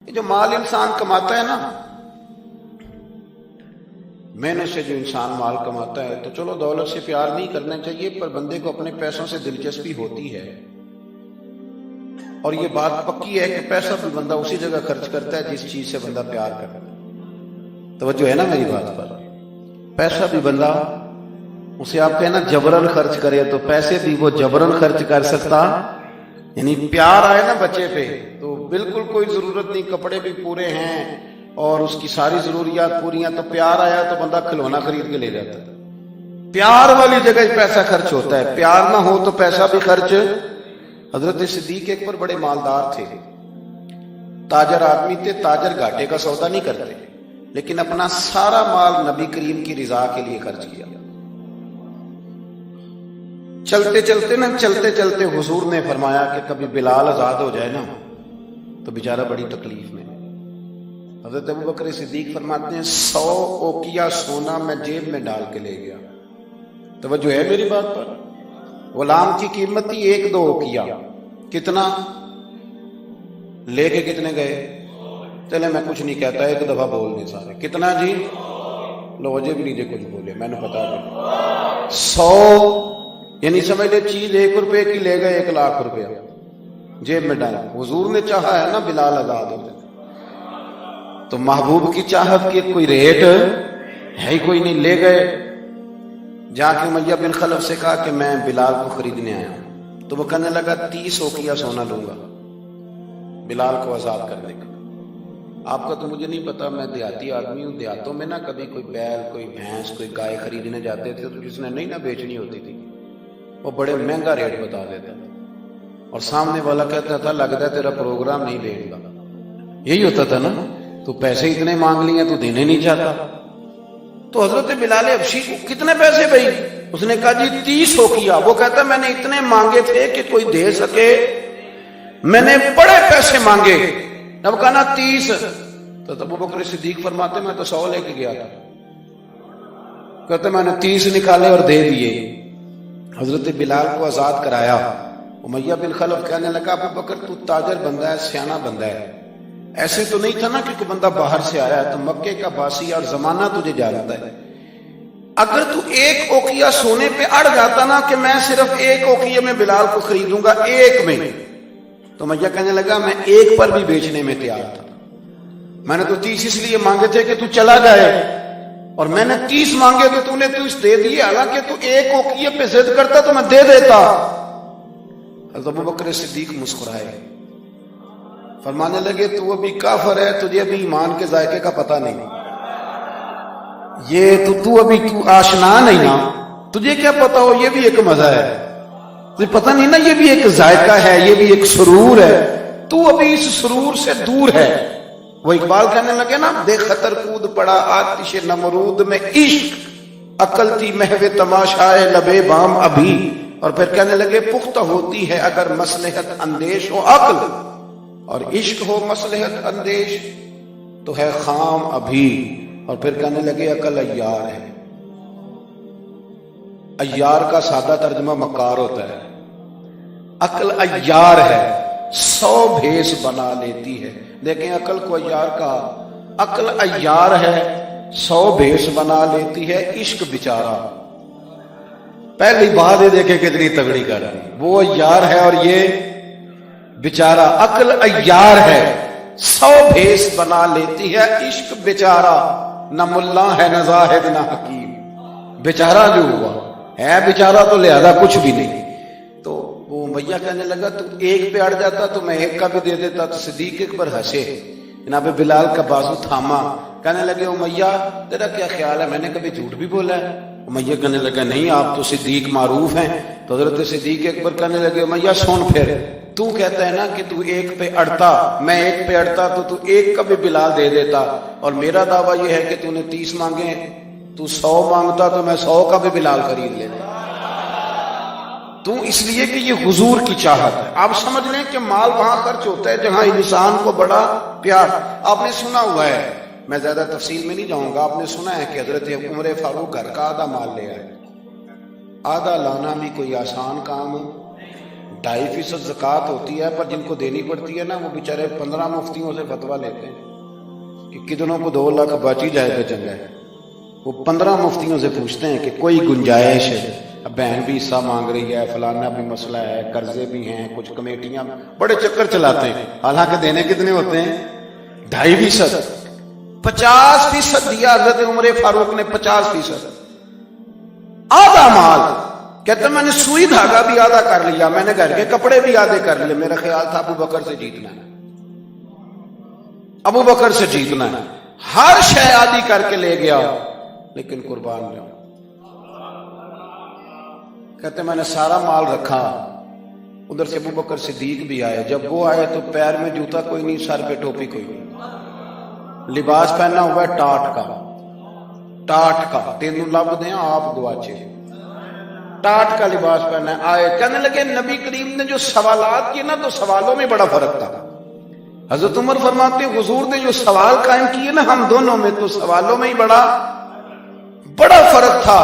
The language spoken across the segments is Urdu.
یہ جو مال انسان کماتا ہے نا، محنت سے جو انسان مال کماتا ہے، تو چلو دولت سے پیار نہیں کرنا چاہیے، پر بندے کو اپنے پیسوں سے دلچسپی ہوتی ہے۔ اور یہ بات پکی ہے کہ پیسہ بھی بندہ اسی جگہ خرچ کرتا ہے جس چیز سے بندہ پیار کرتا ہے۔ توجہ ہے نا میری بات پر؟ پیسہ بھی بندہ اسے آپ کہنا جبرن خرچ کرے تو پیسے بھی وہ جبرن خرچ کر سکتا، یعنی پیار آئے نا بچے پہ تو بالکل کوئی ضرورت نہیں، کپڑے بھی پورے ہیں اور اس کی ساری ضروریات پوری ہیں، تو پیار آیا تو بندہ کھلونا خرید کے لے جاتا ہے۔ پیار والی جگہ پیسہ خرچ ہوتا ہے، پیار نہ ہو تو پیسہ بھی خرچ۔ حضرت صدیق ایک پر بڑے مالدار تھے، تاجر آدمی تھے، تاجر گھاٹے کا سودا نہیں کرتے، لیکن اپنا سارا مال نبی کریم کی رضا کے لیے خرچ کیا۔ چلتے چلتے حضور نے فرمایا کہ کبھی بلال آزاد ہو جائے نا تو بیچارہ بڑی تکلیف میں۔ حضرت ابوبکر صدیق فرماتے ہیں 100 اوقیہ سونا میں جیب میں ڈال کے لے گیا۔ توجہ ہے میری بات پر؟ غلام کی قیمت تھی 1-2 اوقیہ، کتنا لے کے کتنے گئے؟ چلے میں کچھ نہیں کہتا، ایک دفعہ بول دیں سارے، کتنا جی؟ لو جی بھی نیچے کچھ بولے، میں نے بتا دیا 100، یعنی سمجھ لے چیز 1 روپے کی لے گئے 1 لاکھ روپیہ جیب میں ڈالا۔ حضور نے چاہا ہے نا بلال آزاد ہو جائے، تو محبوب کی چاہت کی کوئی ریٹ ہے ہی کوئی نہیں، لے گئے۔ جا کے امیہ بن خلف سے کہا کہ میں بلال کو خریدنے آیا ہوں، تو وہ کہنے لگا 30 اوقیہ سونا لوں گا بلال کو آزاد کرنے کا۔ آپ کا تو مجھے نہیں پتا، میں دیہاتی آدمی ہوں، دیہاتوں میں نا کبھی کوئی بیل، کوئی بھینس، کوئی گائے خریدنے جاتے تھے تو جس نے نہیں نہ بیچنی ہوتی تھی وہ بڑے مہنگا ریٹ بتا دیتا تھا، اور سامنے والا کہتا تھا لگتا ہے تیرا پروگرام نہیں دے گا، یہی ہوتا تھا نا، تو پیسے اتنے مانگ لیے تو دینے نہیں چاہتا۔ تو حضرت بلال حبشی کو کتنے پیسے بھائی؟ اس نے کہا جی 30 اوقیہ۔ وہ کہتا میں نے اتنے مانگے تھے کہ کوئی دے سکے، میں نے بڑے پیسے مانگے، اب کہا نا 30۔ تو ابوبکر صدیق فرماتے میں تو 100 لے کے گیا تھا، کہتے میں نے 30 نکالے اور دے دیے۔ حضرت بلال کو آزاد کرایا۔ امیہ بن خلف کہنے لگا ابوبکر تو تاجر بندہ ہے، سیانہ بندہ ہے، ایسے تو نہیں تھا نا کہ کوئی بندہ باہر سے آیا ہے، تو مکے کا باسی اور زمانہ تجھے جانتا ہے، اگر تو 1 اوقیہ سونے پہ اڑ جاتا نا کہ میں صرف 1 اوقیہ میں بلال کو خریدوں گا، 1 میں، تو امیہ کہنے لگا میں 1 پر بھی بیچنے میں تیار تھا، میں نے تو 30 اس لیے مانگے تھے کہ تو چلا جائے، اور میں نے 30 مانگے تو نے 30 دے دیے، حالانکہ تو 1 اوقیہ پہ ضد کرتا تو میں دے دیتا۔ حضرت ابوبکر صدیق مسکرائے، فرمانے لگے تو ابھی کافر ہے، تجھے ابھی ایمان کے ذائقے کا پتہ نہیں، یہ تو ابھی آشنا نہیں نا، تجھے کیا پتا ہو یہ بھی ایک مزہ ہے، تجھے پتہ نہیں نا یہ بھی ایک ذائقہ ہے، یہ بھی ایک سرور ہے، تو ابھی اس سرور سے دور ہے۔ وہ اقبال کہنے لگے نا دیکھ خطر کود پڑا آتش نمرود میں عشق، عقل تھی محو تماشائے لبے بام ابھی، اور پھر کہنے لگے پختہ ہوتی ہے اگر مصلحت اندیش ہو عقل، اور عشق ہو مصلحت اندیش تو ہے خام ابھی، اور پھر کہنے لگے عقل عیار ہے۔ عیار کا سادہ ترجمہ مکار ہوتا ہے، عقل عیار ہے، 100 بھیس بنا لیتی ہے، لیکن عقل کو عیار کہا، عقل عیار ہے 100 بھیس بنا لیتی ہے، عشق بیچارہ پہلی بات یہ دیکھے کتنی تگڑی کر رہی، وہ عیار ہے اور یہ بیچارہ، عقل عیار ہے 100 بھیس بنا لیتی ہے، عشق بیچارہ، نہ ملا ہے نہ زاہد نہ حکیم، بیچارہ جو ہوا ہے بیچارہ تو لہذا کچھ بھی نہیں۔ تو وہ امیہ کہنے لگا تو 1 پہ اڑ جاتا تو میں 1 کا بھی دے دیتا، تو صدیق ایک پر ہنسے، جناب بلال کا بازو تھاما، کہنے لگے امیہ تیرا کیا خیال ہے میں نے کبھی جھوٹ بھی بولا ہے؟ امیہ کہنے لگا نہیں آپ تو صدیق معروف ہیں۔ تو حضرت صدیق اکبر کہنے لگے امیہ سن پھر تو کہتا ہے نا کہ تو 1 پہ اڑتا، میں 1 پہ اڑتا تو 1 کا بھی بلال دے دیتا، اور میرا دعویٰ یہ ہے کہ تو نے 30 مانگے، تو 100 مانگتا تو میں 100 کا بھی بلال خرید لیتا، تو اس لیے کہ یہ حضور کی چاہت ہے۔ آپ سمجھ لیں کہ مال وہاں خرچ ہوتا ہے جہاں انسان کو بڑا پیار۔ آپ نے سنا ہوا ہے، میں زیادہ تفصیل میں نہیں جاؤں گا، آپ نے سنا ہے کہ حضرت عمر فاروق گھر کا آدھا مال لے آئے، آدھا لانا بھی کوئی آسان کام 2.5% زکوٰۃ ہوتی ہے، پر جن کو دینی پڑتی ہے نا وہ بیچارے 15 مفتیوں سے فتویٰ لیتے ہیں کہ کتنوں کو 2 لاکھ بچی جائے تو چنگا ہے۔ وہ 15 مفتیوں سے پوچھتے ہیں کہ کوئی گنجائش ہے، اب بہن بھی حصہ مانگ رہی ہے، فلانا بھی مسئلہ ہے، قرضے بھی ہیں، کچھ کمیٹیاں، بڑے چکر چلاتے ہیں، حالانکہ دینے کتنے ہوتے ہیں؟ 2.5%۔ 50% دیا حضرت عمر فاروق نے، 50%، آدھا مال۔ کہتے ہیں میں نے سوئی دھاگا بھی آدھا کر لیا، میں نے گھر کے کپڑے بھی آدھے کر لیے، میرا خیال تھا ابو بکر سے جیتنا ہے، ابو بکر سے جیتنا ہے، ہر شے آدھی کر کے لے گیا، لیکن قربان جاؤں۔ کہتے میں نے سارا مال رکھا، ادھر سے ابو بکر صدیق بھی آئے، جب وہ آئے تو پیر میں جوتا کوئی نہیں، سر پہ ٹوپی کوئی نہیں، لباس پہنا ہوا ہے ٹاٹ کا، تینوں لب دیں آپ گواچے، ٹاٹ کا لباس پہنا ہے۔ آئے کہنے لگے نبی کریم نے جو سوالات کیے نا تو سوالوں میں بڑا فرق تھا۔ حضرت عمر فرماتے ہیں حضور نے جو سوال قائم کیے نا ہم دونوں میں، تو سوالوں میں ہی بڑا فرق تھا۔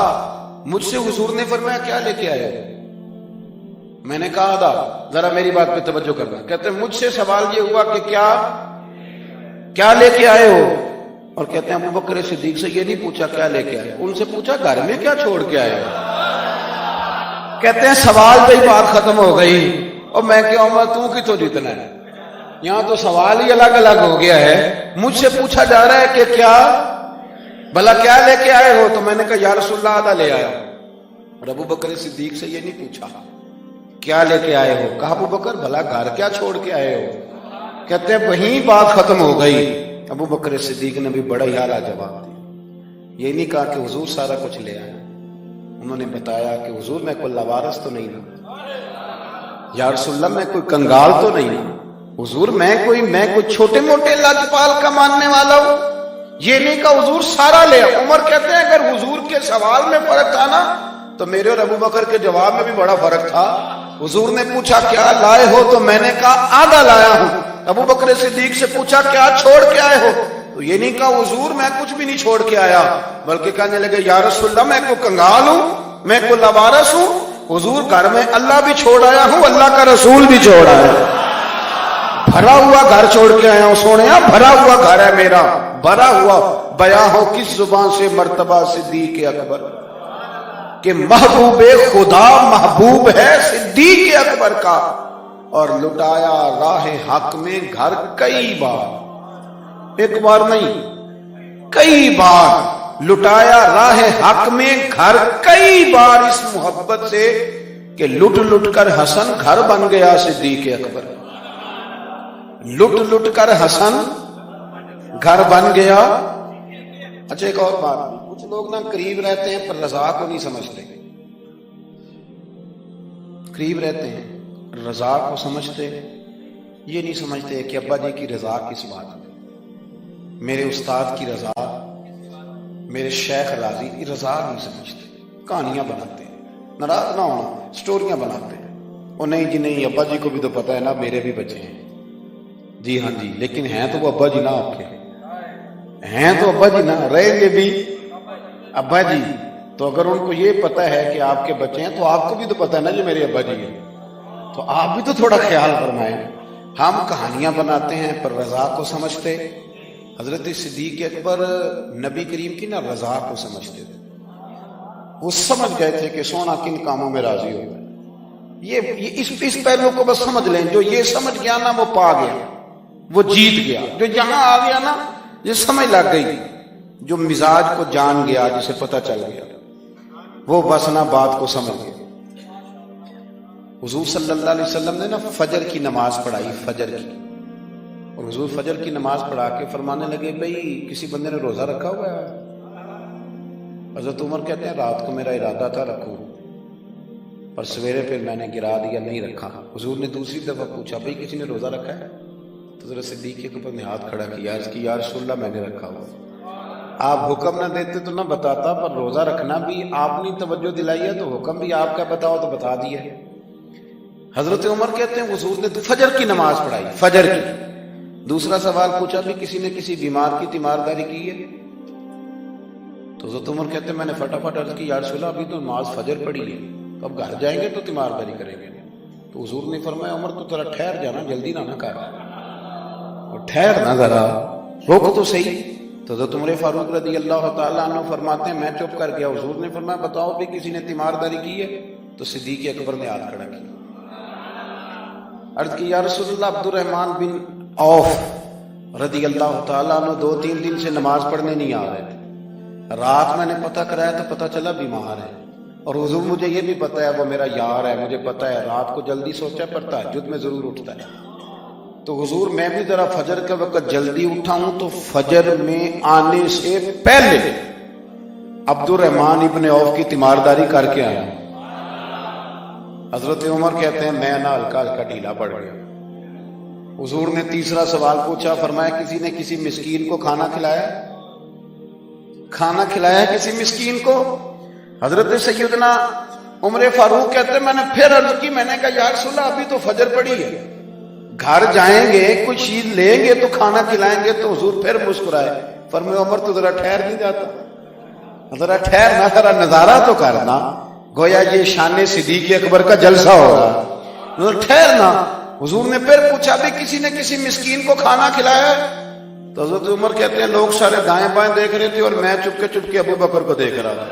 مجھ سے حضور نے فرمایا کیا لے کے آئے؟ میں نے کہا تھا ذرا میری بات پہ توجہ کرنا۔ کہتے ہیں مجھ سے سوال یہ ہوا کہ کیا لے کے آئے ہو، اور کہتے ہیں ابو بکر صدیق سے یہ نہیں پوچھا کیا لے کے آئے، ان سے پوچھا گھر میں کیا چھوڑ کے آئے ہو۔ کہتے ہیں سوال پہ ہی بات ختم ہو گئی، اور میں کیا عمر تو کتوں جیتنا ہے، یہاں تو سوال ہی الگ الگ ہو گیا ہے، مجھ سے پوچھا جا رہا ہے کہ بھلا کیا لے کے آئے ہو، تو میں نے کہا یا رسول اللہ آدھا لے آیا، اور ابو بکر صدیق سے یہ نہیں پوچھا کیا لے کے آئے ہو، کہا ابو بکر بھلا گھر کیا چھوڑ کے آئے ہو۔ کہتے ہیں وہیں بات ختم ہو گئی۔ ابو بکر صدیق نے بھی بڑا ہی اعلیٰ جواب دیا، یہ نہیں کہا کہ حضور سارا کچھ لے آئے، انہوں نے بتایا کہ حضور میں کوئی لوارث تو نہیں نا، یا رسول اللہ میں کوئی کنگال تو نہیں نا، حضور میں کوئی چھوٹے موٹے لاجپال کا ماننے والا ہوں، یہ نہیں کہا حضور سارا لے۔ عمر کہتے ہیں اگر حضور کے سوال میں فرق تھا نا تو میرے اور ابو بکر کے جواب میں بھی بڑا فرق تھا۔ حضور نے پوچھا کیا لائے ہو تو میں نے کہا آدھا لایا ہوں، ابو بکر صدیق سے پوچھا کیا چھوڑ کے آئے ہو، تو یہ نہیں کہا حضور میں کچھ بھی نہیں چھوڑ کے آیا، بلکہ کہنے لگے یا رسول اللہ میں کوئی کنگال ہوں، میں کوئی لوارث ہوں، حضور گھر میں اللہ بھی چھوڑ آیا ہوں، اللہ کا رسول بھی چھوڑ آیا، بھرا ہوا گھر چھوڑ کے آیا ہوں، سونے بھرا ہوا گھر ہے میرا، بھرا ہوا۔ بیاں ہو کس زبان سے مرتبہ صدیق اکبر کہ محبوب خدا محبوب ہے صدیق اکبر کا، اور لٹایا راہ حق میں گھر کئی بار، ایک بار نہیں کئی بار لٹایا راہ حق میں گھر کئی بار، اس محبت سے کہ لٹ لٹ کر حسن گھر بن گیا صدیق اکبر، لٹ لٹ کر حسن گھر بن گیا۔ اچھا ایک اور بات، کچھ لوگ نا قریب رہتے ہیں پر رضا کو نہیں سمجھتے، قریب رہتے ہیں رضا کو سمجھتے، یہ نہیں سمجھتے کہ ابا جی کی رضا کس بات میں، میرے استاد کی رضا، میرے شیخ راضی کی رضا نہیں سمجھتے، کہانیاں بناتے ہیں، ناراض نہ ہونا سٹوریاں بناتے ہیں، اور نہیں جی نہیں ابا جی کو بھی تو پتہ ہے نا میرے بھی بچے ہیں، جی ہاں جی لیکن ہیں تو وہ ابا جی نہ آپ کے، ہیں تو ابا جی نہ، رہیں گے بھی ابا جی، تو اگر ان کو یہ پتہ ہے کہ آپ کے بچے ہیں تو آپ کو بھی تو پتہ ہے نا یہ میرے ابا جی ہیں، تو آپ بھی تو تھوڑا خیال فرمائیں۔ ہم کہانیاں بناتے ہیں پر رضا کو سمجھتے۔ حضرت صدیق اکبر نبی کریم کی نا رضا کو سمجھتے تھے، وہ سمجھ گئے تھے کہ سونا کن کاموں میں راضی ہوتا ہے، یہ اس پہلو کو بس سمجھ لیں، جو یہ سمجھ گیا نا وہ پا گیا، وہ جیت گیا، جو یہاں آ گیا نا یہ سمجھ لگ گئی، جو مزاج کو جان گیا، جسے پتہ چل گیا وہ بس نا بات کو سمجھ گیا۔ حضور صلی اللہ علیہ وسلم نے نا فجر کی نماز پڑھائی، فجر کی، اور حضور فجر کی نماز پڑھا کے فرمانے لگے بھئی کسی بندے نے روزہ رکھا ہوا ہے؟ حضرت عمر کہتے ہیں رات کو میرا ارادہ تھا رکھوں، اور سویرے پھر میں نے گرا دیا نہیں رکھا۔ حضور نے دوسری دفعہ پوچھا بھئی کسی نے روزہ رکھا ہے؟ تو حضرت صدیق کے اوپر نے ہاتھ کھڑا کیا، عرض کی یا رسول اللہ میں نے رکھا ہوا۔ آپ حکم نہ دیتے تو نہ بتاتا، پر روزہ رکھنا بھی آپ نے توجہ دلائی ہے تو حکم بھی آپ کا بتاؤ تو بتا دیا۔ حضرت عمر کہتے ہیں حضور نے فجر کی نماز پڑھائی، فجر کی۔ دوسرا سوال پوچھا بھی کسی نے کسی بیمار کی تیمارداری کی ہے؟ تو حضرت عمر کہتے ہیں میں نے فٹافٹ عرض کی یا رسول اللہ ابھی تو نماز فجر پڑھی ہے، اب گھر جائیں گے تو تیمارداری کریں گے، تو حضور نے فرمایا عمر تو ذرا ٹھہر جانا، جلدی نہ کر، ٹھہر نہ ذرا، روک تو صحیح۔ تو حضرت عمر فاروق رضی اللہ تعالیٰ عنہ فرماتے ہیں میں چپ کر گیا، حضور نے فرمایا بتاؤ بھی کسی نے تیمارداری کی ہے؟ تو صدیق اکبر نے ہاتھ کھڑا کیا، عرض کی یا رسول اللہ عبد الرحمن بن عوف رضی اللہ تعالیٰ عنہ 2-3 دن سے نماز پڑھنے نہیں آ رہے تھے، رات میں نے پتہ کرایا تو پتہ چلا بیمار ہے، اور حضور مجھے یہ بھی پتہ ہے وہ میرا یار ہے، مجھے پتہ ہے رات کو جلدی سوچا پر تہجد میں ضرور اٹھتا ہے، تو حضور میں بھی ذرا فجر کے وقت جلدی اٹھا ہوں تو فجر میں آنے سے پہلے عبد الرحمن ابن عوف کی تیمارداری کر کے آیا۔ حضرت عمر کہتے ہیں میں نہ ہلکا ہلکا ڈھیلا پڑ گیا۔ حضور نے تیسرا سوال پوچھا، فرمایا کسی نے کسی مسکین کو کھانا کھلایا؟ کھانا کھلایا کسی مسکین کو؟ حضرت سیدنا عمر فاروق کہتے ہیں میں نے پھر عرض کی، میں نے کہا یا رسول اللہ ابھی تو فجر پڑی ہے، گھر جائیں گے کوئی چیز لیں گے تو کھانا کھلائیں گے۔ تو حضور پھر مسکرائے، فرمایا عمر تو ذرا ٹھہر نہیں جاتا، ذرا ٹھہر نہ، ذرا نظارہ تو کرنا، گویا یہ شان صدیق اکبر کا جلسہ ہوگا، ٹھہرنا۔ حضور نے پھر پوچھا بھی کسی نے کسی مسکین کو کھانا کھلایا؟ تو حضرت عمر کہتے ہیں لوگ سارے دائیں بائیں دیکھ رہے تھے اور میں چپ کے ابو بکر کو دیکھ رہا تھا،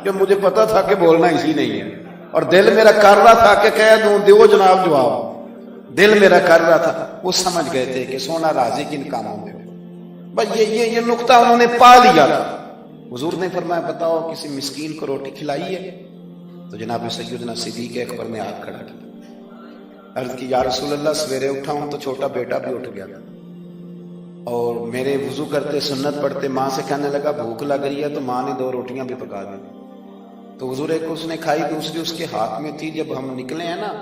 کہ مجھے پتا تھا کہ بولنا اسی نہیں ہے، اور دل میرا کر رہا تھا کہ کہہ دوں دیو جناب جواب، دل میرا کر رہا تھا۔ وہ سمجھ گئے تھے کہ سونا راضی کن کاموں میں ہو، بس یہ نقطہ انہوں نے پا لیا تھا۔ حضور نے فرمایا بتاؤ کسی مسکین کو روٹی کھلائی ہے؟ تو جناب سیدنا صدیق اکبر نے ہاتھ کھڑا کیا، عرض کی یا رسول اللہ سویرے اٹھا ہوں تو چھوٹا بیٹا بھی اٹھ گیا تھا، اور میرے وضو کرتے سنت پڑھتے ماں سے کہنے لگا بھوک لگ رہی ہے، تو ماں نے 2 روٹیاں بھی پکا دی، تو حضور ایک اس نے کھائی، دوسری اس کے ہاتھ میں تھی۔ جب ہم نکلے ہیں نا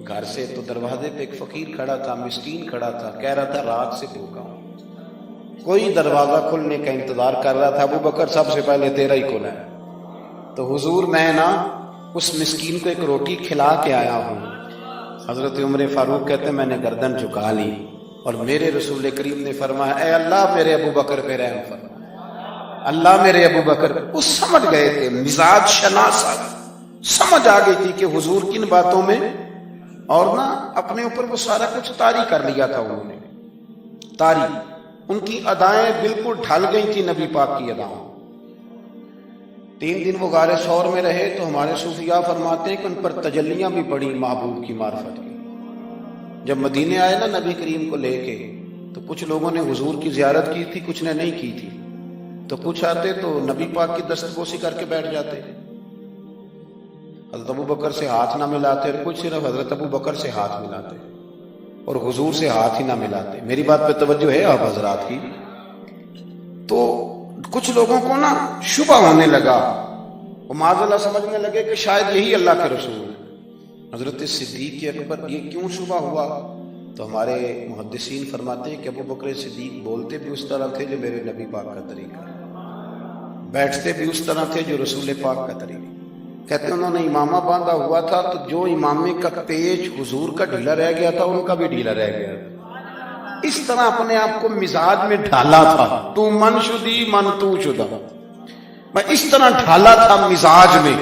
گھر سے تو دروازے پہ ایک فقیر کھڑا تھا، مسکین کھڑا تھا، کہہ رہا تھا رات سے بھوکا ہوں، کوئی دروازہ کھلنے کا انتظار کر رہا تھا، ابو بکر سب سے پہلے تیرا ہی کھلا ہے۔ تو حضور میں نا اس مسکین کو ایک روٹی کھلا کے آیا ہوں۔ حضرت عمر فاروق کہتے ہیں میں نے گردن جھکا لی، اور میرے رسول کریم نے فرمایا اے اللہ میرے ابو بکر پہ رحم فرما، اللہ میرے ابو بکر۔ وہ سمجھ گئے تھے، مزاج شناسا سمجھ آ گئی تھی کہ حضور کن باتوں میں، اور نہ اپنے اوپر وہ سارا کچھ طاری کر لیا تھا انہوں نے، طاری، ان کی ادائیں بالکل ڈھل گئی تھی نبی پاک کی ادائیں۔ 3 دن وہ غار ثور میں رہے تو ہمارے صوفیاء فرماتے ہیں کہ ان پر تجلیاں بھی پڑی محبوب کی معرفت کی۔ جب مدینے آئے نا نبی کریم کو لے کے، تو کچھ لوگوں نے حضور کی زیارت کی تھی، کچھ نے نہیں کی تھی، تو کچھ آتے تو نبی پاک کی دستبوسی کر کے بیٹھ جاتے، حضرت ابو بکر سے ہاتھ نہ ملاتے، اور کچھ صرف حضرت ابو بکر سے ہاتھ ملاتے اور حضور سے ہاتھ ہی نہ ملاتے۔ میری بات پہ توجہ ہے آپ حضرات کی؟ تو کچھ لوگوں کو نا شبہ ہونے لگا، وہ معاذ اللہ سمجھنے لگے کہ شاید یہی اللہ کے رسول ہیں۔ حضرت صدیق اکبر یہ کیوں شبہ ہوا؟ تو ہمارے محدثین فرماتے ہیں کہ ابو بکر صدیق بولتے بھی اس طرح تھے جو میرے نبی پاک کا طریقہ، بیٹھتے بھی اس طرح تھے جو رسول پاک کا طریقہ۔ کہتے ہیں انہوں نے امامہ باندھا ہوا تھا تو جو امامے کا پیچ حضور کا ڈھیلا رہ گیا تھا ان کا بھی ڈھیلا رہ گیا تھا، اس طرح اپنے آپ کو مزاج میں ڈھالا تھا، تو من شدی من تو شدہ، میں اس طرح ڈھالا تھا مزاج میں،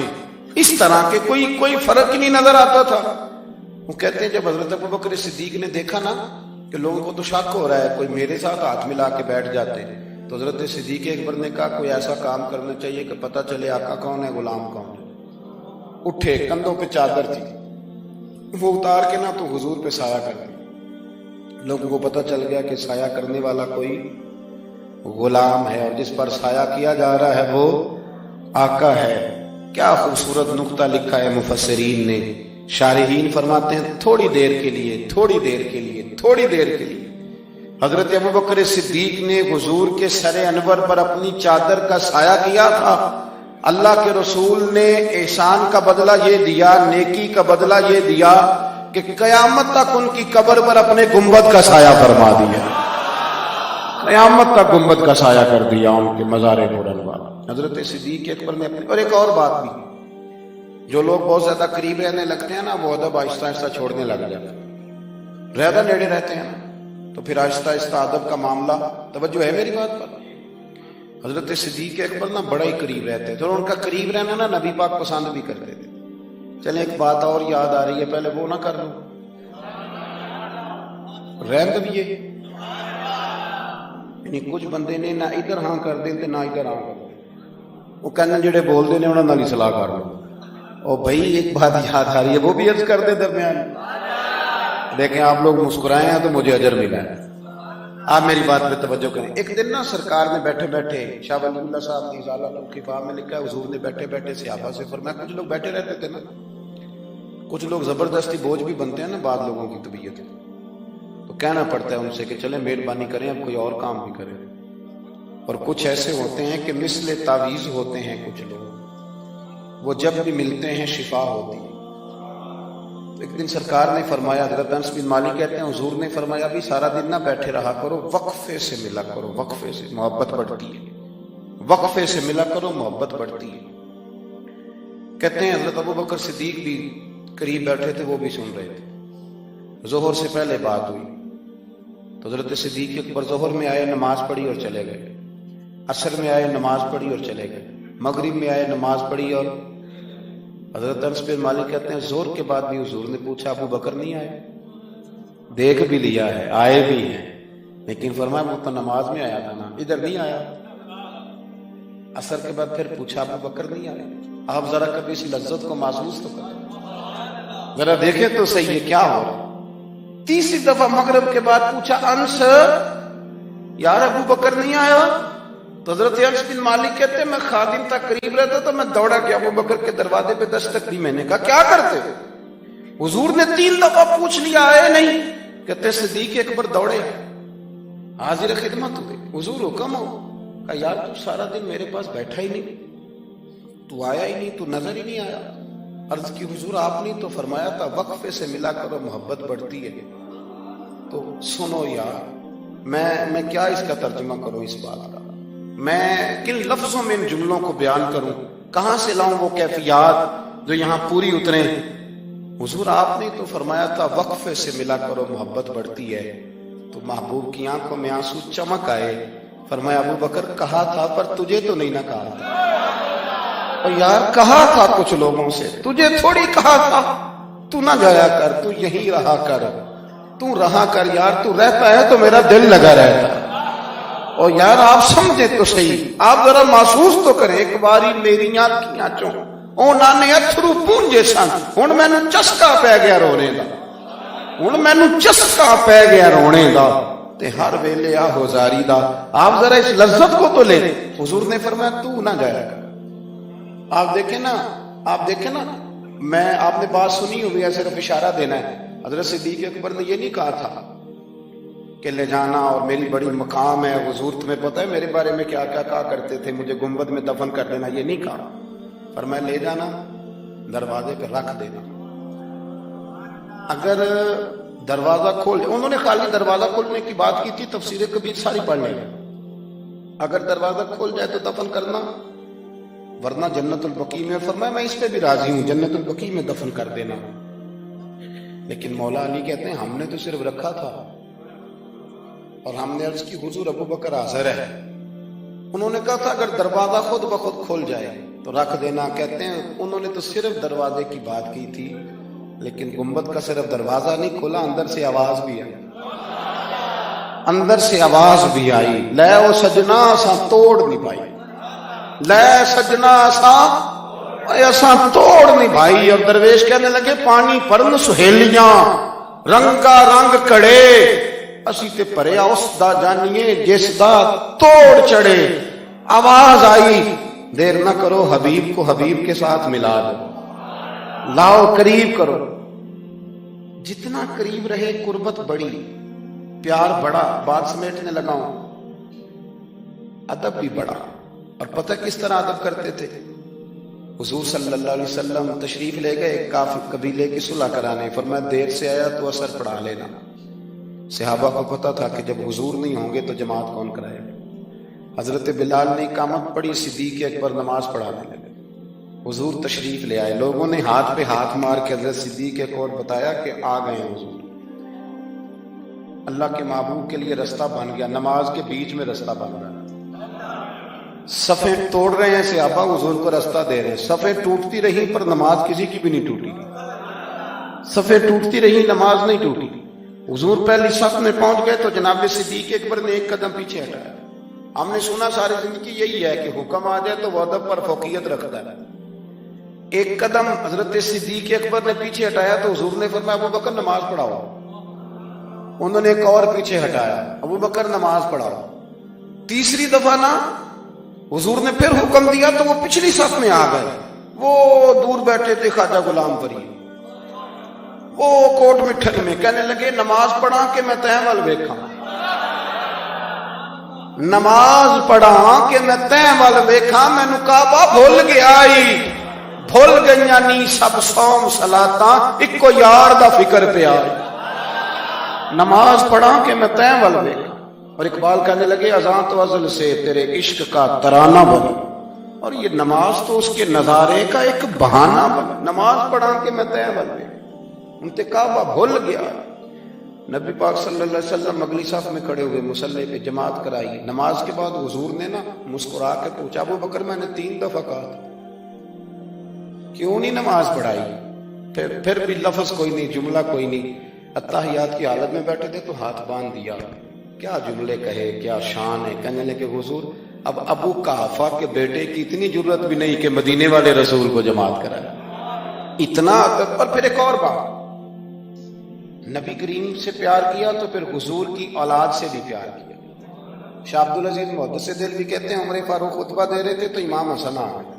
اس طرح کہ کوئی فرق ہی نہیں نظر آتا تھا۔ وہ کہتے ہیں جب حضرت ابو بکر صدیق نے دیکھا نا کہ لوگوں کو تو شک ہو رہا ہے، کوئی میرے ساتھ ہاتھ ملا کے بیٹھ جاتے، تو حضرت صدیق اکبر نے کہا کوئی ایسا کام کرنا چاہیے کہ پتہ چلے آقا کون ہے غلام کون ہے۔ اٹھے، کندھوں پہ چادر تھی، وہ اتار کے نا تو حضور پہ سایہ کر دی، لوگوں کو پتہ چل گیا کہ سایہ کرنے والا کوئی غلام ہے، اور جس پر سایہ کیا جا رہا ہے وہ آقا ہے۔ کیا خوبصورت نقطہ لکھا ہے مفسرین نے، شارحین فرماتے ہیں تھوڑی دیر کے لیے حضرت ابو بکر صدیق نے حضور کے سر انور پر اپنی چادر کا سایہ کیا تھا۔ اللہ کے رسول نے احسان کا بدلہ یہ دیا، نیکی کا بدلہ یہ دیا کہ قیامت تک ان کی قبر پر اپنے گنبد کا سایہ فرما دیا، قیامت تک گنبد کا سایہ کر دیا ان کے مزار بلند والا۔ حضرت صدیق اکبر نے اپنے، اور ایک اور بات بھی، جو لوگ بہت زیادہ قریب رہنے لگتے ہیں نا وہ ادب آہستہ آہستہ چھوڑنے لگ جاتے ہیں، زیادہ نیڑے رہتے ہیں تو پھر آہستہ آہستہ ادب کا معاملہ، توجہ ہے میری بات پر؟ حضرت صدیق اکبر نا بڑا ہی قریب رہتے تھے، اور ان کا قریب رہنا نا نبی پاک پسند بھی کرتے تھے، چلیں ایک بات اور یاد آ رہی ہے، پہلے وہ نہ کر لوں، رہن دیے یعنی کچھ بندے نے نہ ادھر ہاں کر دیں نہ ادھر ہاں کر دیں، وہ کہنے جڑے بول دے نے انہوں نے صلاح کر لو۔ اور بھائی ایک بات یاد آ رہی ہے، وہ بھی عرض کر دے درمیان، دیکھیں آپ لوگ مسکرائے ہیں تو مجھے اجر ملا ہے۔ آپ میری بات پہ توجہ کریں۔ ایک دن نا سرکار نے بیٹھے بیٹھے، شاہ ولی اللہ صاحب نے ازالہ الخفا میں لکھا ہے، حضور نے بیٹھے بیٹھے صحابہ سے فرمایا، کچھ لوگ بیٹھے رہتے تھے نا، کچھ لوگ زبردستی بوجھ بھی بنتے ہیں نا بعض لوگوں کی طبیعت، تو کہنا پڑتا ہے ان سے کہ چلیں مہربانی کریں اب کوئی اور کام بھی کریں۔ اور کچھ ایسے ہوتے ہیں کہ مثل تعویذ ہوتے ہیں کچھ لوگ، وہ جب بھی ملتے ہیں شفا ہوتی ہے۔ ایک دن سرکار نے فرمایا، حضرت انس بن مالک کہتے ہیں حضور نے فرمایا بھی سارا دن نہ بیٹھے رہا کرو، وقفے سے ملا کرو، وقفے سے محبت بڑھتی ہے، وقفے سے ملا کرو محبت بڑھتی ہے۔ کہتے ہیں حضرت ابو بکر صدیق بھی قریب بیٹھے تھے، وہ بھی سن رہے تھے۔ ظہر سے پہلے بات ہوئی تو حضرت صدیق اکبر ظہر میں آئے، نماز پڑھی اور چلے گئے، عصر میں آئے نماز پڑھی اور چلے گئے، مغرب میں آئے نماز پڑھی اور حضرت انس بن مالک کہتے ہیں ظہر کے بعد بھی حضور نے پوچھا ابو بکر نہیں آئے؟ دیکھ بھی لیا ہے، آئے بھی ہیں، لیکن فرمایا وہ تو نماز میں آیا تھا نا، ادھر نہیں آیا۔ عصر کے بعد پھر پوچھا ابو بکر نہیں آئے؟ آپ ذرا کبھی اس لذت کو محسوس تو کریں، ذرا دیکھیں تو صحیح ہے کیا ہو رہا۔ تیسری دفعہ مغرب کے بعد پوچھا انس یار ابو بکر نہیں آیا؟ تو حضرت انس بن مالک کہتے ہیں میں خادم تک قریب رہتا تو میں دوڑا گیا ابو بکر کے دروازے پہ دستک دی، میں نے کہا کیا کرتے؟ حضور نے 3 دفعہ پوچھ لیا آئے نہیں، کہتے صدیق اکبر دوڑے حاضر خدمت ہوئے، حضور حکم ہو؟ کہا یار تو سارا دن میرے پاس بیٹھا ہی نہیں، تو آیا ہی نہیں، تو نظر ہی نہیں آیا۔ عرض کی حضور آپ نے تو فرمایا تھا وقفے سے ملا کرو محبت بڑھتی ہے۔ تو سنو یار میں کیا اس کا ترجمہ کروں اس بات کا، میں کن لفظوں میں ان جملوں کو بیان کروں، کہاں سے لاؤں وہ کیفیات جو یہاں پوری اتریں۔ حضور آپ نے تو فرمایا تھا وقفے سے ملا کرو محبت بڑھتی ہے، تو محبوب کی آنکھوں میں آنسو چمک آئے، فرمایا ابو بکر کہا تھا پر تجھے تو نہیں نہ کہا تھا۔ اور یار کہا تھا کچھ لوگوں سے، تجھے تھوڑی کہا تھا تو نہ جایا کر، تو یہی رہا کر، تو رہا کر یار، تو رہتا ہے تو میرا دل لگا رہتا ہے۔ اور یار آپ سمجھے تو صحیح، آپ ذرا محسوس تو کریں، ایک باری میری آنکھیاں چوں اونا نے اتھرو پونجے سن، ہن مینوں چسکا پی گیا رونے دا، ہن مینوں چسکا پی گیا رونے دا، تے ہر ویلے آہو زاری دا۔ آپ ذرا اس لذت کو تو لے۔ حضور نے فرمایا تو نہ جایا کر۔ آپ دیکھیں نا میں آپ نے بات سنی ہوئی ہے، صرف اشارہ دینا ہے۔ حضرت صدیق اکبر نے یہ نہیں کہا تھا کہ لے جانا اور میری بڑی مقام ہے، حضور تمہیں پتہ ہے میرے بارے میں کیا کیا کہا کرتے تھے، مجھے گنبد میں دفن کر دینا، یہ نہیں کہا۔ فرمایا لے جانا، دروازے پہ رکھ دینا، اگر دروازہ کھول، انہوں نے خالی دروازہ کھولنے کی بات کی تھی، تفسیر کبیر ساری پڑھ لیں، اگر دروازہ کھول جائے تو دفن کرنا، ورنہ جنت البقیع میں، فرمایا میں اس پہ بھی راضی ہوں، جنت البقیع میں دفن کر دینا۔ لیکن مولا علی کہتے ہیں ہم نے تو صرف رکھا تھا، اور ہم نے عرض کی حضور ابو بکر حاضر ہے، انہوں نے کہا تھا اگر دروازہ خود بخود کھل جائے تو رکھ دینا۔ کہتے ہیں انہوں نے تو صرف دروازے کی بات کی تھی، لیکن گنبد کا صرف دروازہ نہیں کھلا، اندر سے آواز بھی آئی، اندر سے آواز بھی آئی، لے او سجنا سا توڑ نہیں پائی، لے سجنا ایسا توڑ نہیں بھائی۔ اور درویش کہنے لگے پانی پرن سہیلیاں رنگا رنگ کڑے، اسی تے پریا اس دا جانیے جس دا توڑ چڑھے۔ آواز آئی دیر نہ کرو، حبیب کو حبیب کے ساتھ ملا دو، لاؤ قریب کرو۔ جتنا قریب رہے قربت بڑی، پیار بڑا، بات سمیٹنے لگاؤں، ادب بھی بڑا۔ اور پتہ کس طرح ادب کرتے تھے؟ حضور صلی اللہ علیہ وسلم تشریف لے گئے کافر قبیلے کی صلح کرانے، فرمایا دیر سے آیا تو اثر پڑھا لینا۔ صحابہ کو پتا تھا کہ جب حضور نہیں ہوں گے تو جماعت کون کرائے گا۔ حضرت بلال نے اقامت پڑھی، صدیق اکبر نماز پڑھانے لگے، حضور تشریف لے آئے، لوگوں نے ہاتھ پہ ہاتھ مار کے حضرت صدیق اکبر بتایا کہ آ گئے ہیں حضور۔ اللہ کے محبوب کے لیے رستہ بن گیا، نماز کے بیچ میں رستہ بن گیا۔ صفیں توڑ رہے ہیں صحابہ، حضور کو راستہ دے رہے ہیں، صفیں ٹوٹتی رہی پر نماز کسی کی بھی نہیں ٹوٹی، صفیں ٹوٹتی رہی نماز نہیں ٹوٹی۔ حضور پہلی صف میں پہنچ گئے تو جناب صدیق اکبر نے ایک قدم پیچھے ہٹایا۔ ہم نے سنا ساری زندگی یہی ہے کہ حکم آ جائے تو وہ ادب پر فوقیت رکھتا ہے۔ ایک قدم حضرت صدیق اکبر نے پیچھے ہٹایا تو حضور نے فرمایا ابو بکر نماز پڑھاؤ۔ انہوں نے ایک اور پیچھے ہٹایا، ابو بکر نماز پڑھاؤ۔ تیسری دفعہ نا حضور نے پھر حکم دیا تو وہ پچھلی صف میں آ گئے۔ وہ دور بیٹھے تھے خواجہ غلام فرید، وہ کوٹ مٹھن میں کہنے لگے نماز پڑھا کہ میں تہیں ول ویکھاں، نماز پڑھا کہ میں تہیں ول ویکھاں، مینو کعبہ بھول گیا بھول گئیاں نی سب صوم صلاتاں، اکو یار دا فکر پیا، نماز پڑھا کہ میں تہیں ول ویکھاں۔ اور اقبال کہنے لگے اذان تو ازل سے تیرے عشق کا ترانہ بنا، اور یہ نماز تو اس کے نظارے کا ایک بہانہ بنا، نماز پڑھا کہ میں تہیں ول ویکھاں، انتے کعبہ بھول گیا۔ نبی پاک صلی اللہ علیہ وسلم اگلی صف میں کھڑے ہوئے، مصلی پہ جماعت کرائی۔ نماز کے بعد حضور نے نا مسکرا کے پوچھا ابو بکر میں نے 3 دفعہ کہا تھا کیوں نہیں نماز پڑھائی؟ پھر بھی لفظ کوئی نہیں، جملہ کوئی نہیں۔ اتحیات کی حالت میں بیٹھے تھے تو ہاتھ باندھ دیا، کیا جملے کہے، کیا شان ہے۔ کہنے لگے حضور اب ابو قحافہ کے بیٹے کی اتنی ضرورت بھی نہیں کہ مدینے والے رسول کو جماعت کرائے، اتنا ادب۔ اور پھر ایک اور بات، نبی کریم سے پیار کیا تو پھر حضور کی اولاد سے بھی پیار کیا۔ شاہ عبدالعزیز محدث دل بھی کہتے ہیں عمر فاروق خطبہ دے رہے تھے تو امام حسن آ گئے۔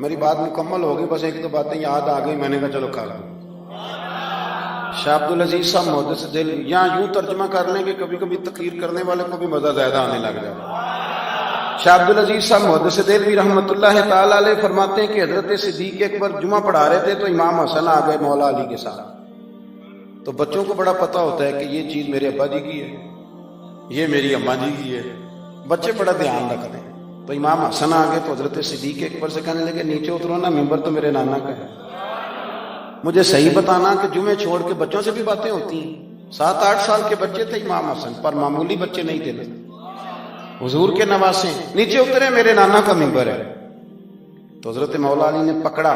میری بات مکمل ہوگی، بس 1-2 باتیں یاد آ گئی، میں نے کہا چلو کھا لوں۔ شاہ عبدالعزیز صاحب محدث دل یہاں یوں ترجمہ کر لیں کہ کبھی کبھی تقریر کرنے والے کو بھی مزہ زیادہ آنے لگ جائے۔ شاہ عبدالعزیز صاحب محدث دل بھی رحمۃ اللہ تعالی علیہ فرماتے ہیں کہ حضرت صدیق اکبر جمعہ پڑھا رہے تھے تو امام حسن آ گئے مولا علی کے ساتھ۔ تو بچوں کو بڑا پتہ ہوتا ہے کہ یہ چیز میرے ابا جی کی ہے، یہ میری اماں جی کی ہے، بچے بڑا دھیان رکھتے ہیں۔ تو امام حسن آ گئے تو حضرت صدیق اکبر سے کہنے لگے نیچے اترو نا، ممبر تو میرے نانا کا ہے، مجھے صحیح بتانا کہ جمعے چھوڑ کے بچوں سے بھی باتیں ہوتی ہیں۔ 7-8 سال کے بچے تھے امام حسن، پر معمولی بچے نہیں تھے، حضور کے نواسے، نیچے اترے میرے نانا کا ممبر ہے۔ تو حضرت مولا علی نے پکڑا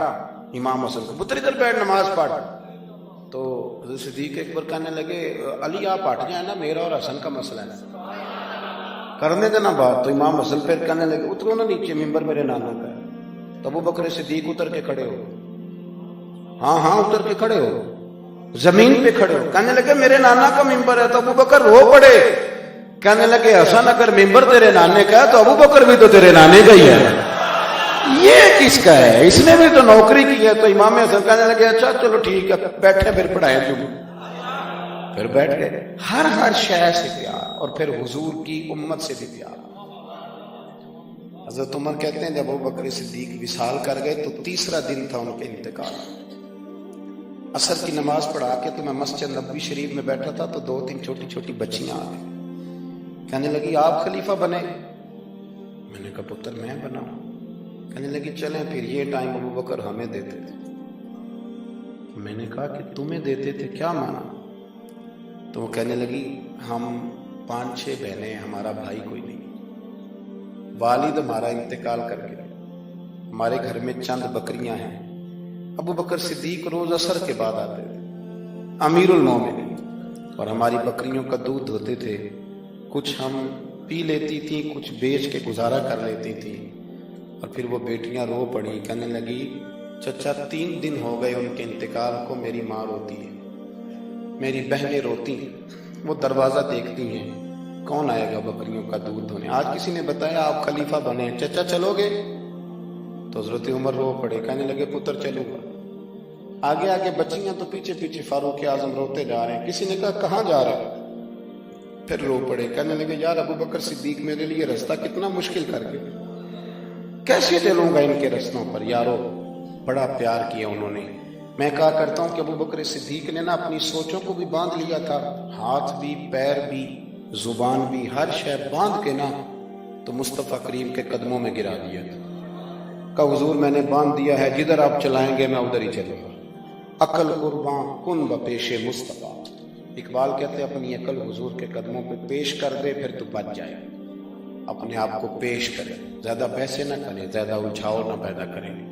امام حسن کو، پتر ادھر بیٹھ نماز پڑھ۔ تو حضرت صدیق اکبر کہنے لگے علی آپ ہٹ جائیں نا، میرا اور حسن کا مسئلہ ہے، کرنے دینا بات۔ تو امام حسن پھر کہنے لگے اترو نا نیچے، ممبر میرے نانا کا ہے۔ تو ابو بکر صدیق اتر کے کھڑے ہو، ہاں ہاں اتر کے کھڑے ہو، زمین پہ کھڑے ہو۔ کہنے لگے میرے نانا کا ممبر ہے۔ تو ابو بکر رو پڑے، کہنے لگے حسن اگر ممبر تیرے نانے کا ہے تو ابو بکر بھی تو تیرے نانے کا ہی ہے، یہ کس کا ہے، اس نے بھی تو نوکری کی ہے۔ تو امام حسن کہنے لگے اچھا چلو ٹھیک ہے، بیٹھے پھر پڑھائیں تم۔ پھر بیٹھ گئے۔ ہر شے سے پیار، اور پھر حضور کی امت سے بھی پیار۔ حضرت عمر کہتے ہیں جب ابوبکر صدیق وصال کر گئے تو 3را دن تھا ان کے انتقال۔ عصر کی نماز پڑھا کے تو میں مسجد نبوی شریف میں بیٹھا تھا تو 2-3 چھوٹی چھوٹی بچیاں آ گئی، کہنے لگی آپ خلیفہ بنے؟ میں نے کہا پتر میں بناؤں؟ کہنے لگی چلیں پھر یہ ٹائم ابوبکر ہمیں دیتے تھے۔ میں نے کہا کہ تمہیں دیتے تھے کیا مانا؟ تو وہ کہنے لگی ہم 5-6 بہنیں، ہمارا بھائی کوئی نہیں، والد ہمارا انتقال کر گیا، ہمارے گھر میں چند بکریاں ہیں۔ ابو بکر صدیق روز عصر کے بعد آتے تھے، امیر المومنین، اور ہماری بکریوں کا دودھ دھوتے تھے، کچھ ہم پی لیتی تھیں، کچھ بیچ کے گزارا کر لیتی تھیں۔ اور پھر وہ بیٹیاں رو پڑی، کہنے لگی چچا 3 دن ہو گئے ان کے انتقال کو، میری ماں روتی ہے، میری بہنیں روتی ہیں، وہ دروازہ دیکھتی ہیں کون آئے گا بکریوں کا دودھ دھونے۔ آج کسی نے بتایا آپ خلیفہ بنے، چچا چلو گے؟ تو حضرت عمر رو پڑے، کہنے لگے پتر چلوں گا۔ آگے آگے بچیاں تو پیچھے پیچھے، فاروق اعظم روتے جا رہے ہیں۔ کسی نے کہا کہاں جا رہا ہے؟ پھر رو پڑے، کہنے لگے یار ابو بکر صدیق میرے لیے رستہ کتنا مشکل کر کے، کیسے چلوں گا ان کے رستوں پر؟ یارو بڑا پیار کیا انہوں نے۔ میں کہا کرتا ہوں کہ ابو بکر صدیق نے نا اپنی سوچوں کو بھی باندھ لیا تھا، ہاتھ بھی، پیر بھی، زبان بھی، ہر شے باندھ کے نا تو مصطفیٰ کریم کے قدموں میں گرا دیا تھا۔ کہا حضور میں نے باندھ دیا ہے، جدھر آپ چلائیں گے میں ادھر ہی چلوں گا، عقل قرباں کن بپیش مصطفیٰ۔ اقبال کہتے اپنی عقل حضور کے قدموں پہ پیش کر دے پھر تو بچ جائے۔ اپنے آپ کو پیش کریں، زیادہ بحثیں نہ کریں، زیادہ الجھاؤ نہ پیدا کریں۔